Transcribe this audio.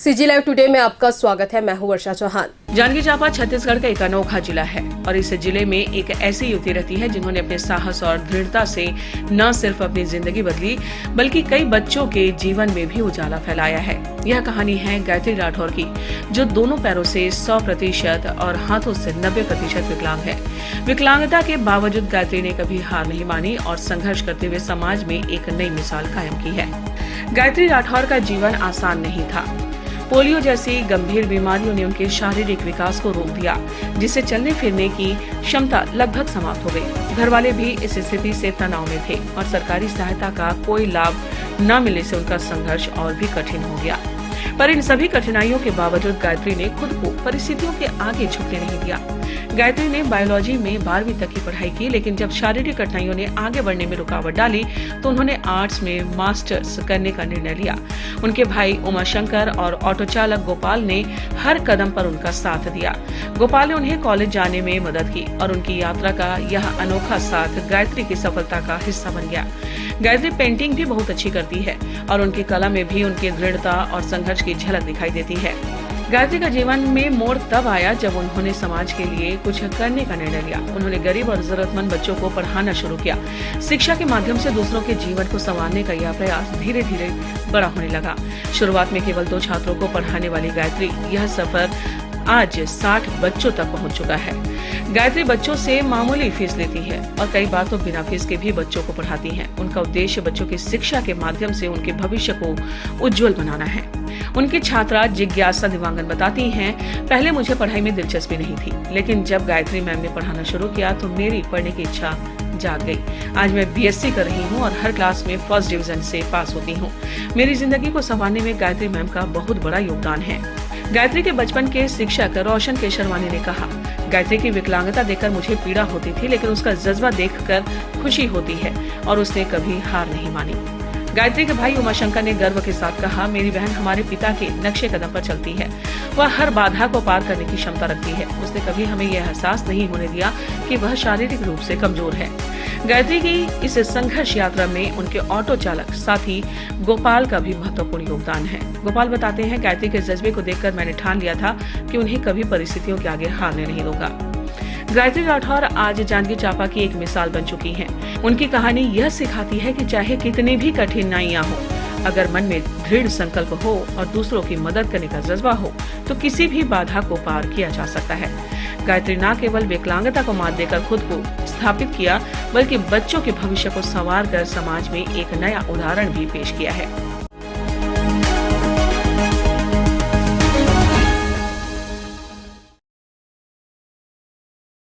CG live today में आपका स्वागत है। मैं हूं वर्षा चौहान। जांजगीर चांपा छत्तीसगढ़ का एक अनोखा जिला है और इस जिले में एक ऐसी युवती रहती है जिन्होंने अपने साहस और दृढ़ता से न सिर्फ अपनी जिंदगी बदली बल्कि कई बच्चों के जीवन में भी उजाला फैलाया है। यह कहानी है गायत्री राठौर की, जो दोनों पैरों से 100% और हाथों से 90% विकलांग है। विकलांगता के बावजूद गायत्री ने कभी हार नहीं मानी और संघर्ष करते हुए समाज में एक नई मिसाल कायम की है। गायत्री राठौर का जीवन आसान नहीं था। पोलियो जैसी गंभीर बीमारियों ने उनके शारीरिक विकास को रोक दिया, जिससे चलने फिरने की क्षमता लगभग समाप्त हो गई। घर वाले भी इस स्थिति से तनाव में थे और सरकारी सहायता का कोई लाभ न मिलने से उनका संघर्ष और भी कठिन हो गया। पर इन सभी कठिनाइयों के बावजूद गायत्री ने खुद को परिस्थितियों के आगे झुकने नहीं दिया। गायत्री ने बायोलॉजी में 12वीं तक की पढ़ाई की, लेकिन जब शारीरिक कठिनाइयों ने आगे बढ़ने में रुकावट डाली तो उन्होंने आर्ट्स में मास्टर्स करने का निर्णय लिया। उनके भाई उमाशंकर और ऑटो चालक गोपाल ने हर कदम पर उनका साथ दिया। गोपाल ने उन्हें कॉलेज जाने में मदद की और उनकी यात्रा का यह अनोखा साथ गायत्री की सफलता का हिस्सा बन गया। गायत्री पेंटिंग भी बहुत अच्छी करती है और उनकी कला में भी उनकी दृढ़ता और संघर्ष की झलक दिखाई देती है। गायत्री का जीवन में मोड़ तब आया जब उन्होंने समाज के लिए कुछ करने का निर्णय लिया। उन्होंने गरीब और जरूरतमंद बच्चों को पढ़ाना शुरू किया। शिक्षा के माध्यम से दूसरों के जीवन को संवारने का यह प्रयास धीरे धीरे बड़ा होने लगा। शुरुआत में केवल 2 छात्रों को पढ़ाने वाली गायत्री यह सफर आज 60 बच्चों तक पहुंच चुका है। गायत्री बच्चों से मामूली फीस लेती है और कई बार तो बिना फीस के भी बच्चों को पढ़ाती हैं। उनका उद्देश्य बच्चों की शिक्षा के माध्यम से उनके भविष्य को उज्जवल बनाना है। उनकी छात्रा जिज्ञासा दिवांगन बताती हैं, पहले मुझे पढ़ाई में दिलचस्पी नहीं थी, लेकिन जब गायत्री मैम ने पढ़ाना शुरू किया तो मेरी पढ़ने की इच्छा जाग गई। आज मैं बीएससी कर रही हूँ और हर क्लास में फर्स्ट डिवीजन से पास होती हूँ। मेरी जिंदगी को संवारने में गायत्री मैम का बहुत बड़ा योगदान है। गायत्री के बचपन के शिक्षक रोशन केशरवानी ने कहा, गायत्री की विकलांगता देखकर मुझे पीड़ा होती थी, लेकिन उसका जज्बा देखकर खुशी होती है और उसने कभी हार नहीं मानी। गायत्री के भाई उमाशंकर ने गर्व के साथ कहा, मेरी बहन हमारे पिता के नक्शे कदम पर चलती है। वह हर बाधा को पार करने की क्षमता रखती है। उसने कभी हमें यह एहसास नहीं होने दिया कि वह शारीरिक रूप से कमजोर है। गायत्री की इस संघर्ष यात्रा में उनके ऑटो चालक साथी गोपाल का भी महत्वपूर्ण योगदान है। गोपाल बताते हैं, गायत्री के जज्बे को देखकर मैंने ठान लिया था कि उन्हें कभी परिस्थितियों के आगे हारने नहीं दूंगा। गायत्री राठौर आज जांजगीर चांपा की एक मिसाल बन चुकी हैं। उनकी कहानी यह सिखाती है कि चाहे कितनी भी कठिनाइयां हो, अगर मन में दृढ़ संकल्प हो और दूसरों की मदद करने का जज्बा हो तो किसी भी बाधा को पार किया जा सकता है। गायत्री न केवल विकलांगता को मात देकर खुद को स्थापित किया, बल्कि बच्चों के भविष्य को संवार कर समाज में एक नया उदाहरण भी पेश किया है।